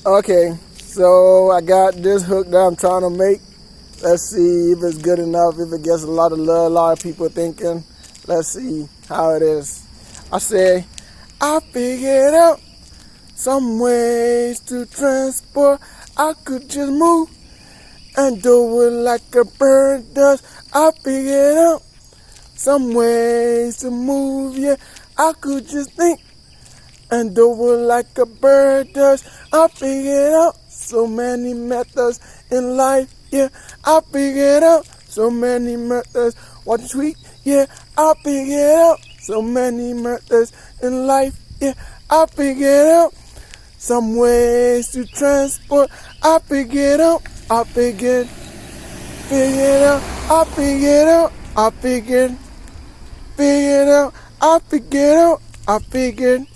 Okay, so I got this hook that I'm trying to make. Let's see if it's good enough, if it gets a lot of love, a lot of people thinking. Let's see how it is. I say, I figured out some ways to transport. I could just move and do it like a bird does. I figured out some ways to move, yeah. I could just think and do it like a bird does. I figured out so many methods in life, yeah. I figured out so many methods. Watch the tweet, yeah. I figured out so many methods in life, yeah. I figured out some ways to transport. I figured out, I figured out, I figured out, I figured out, I figured out, I figured out, I figured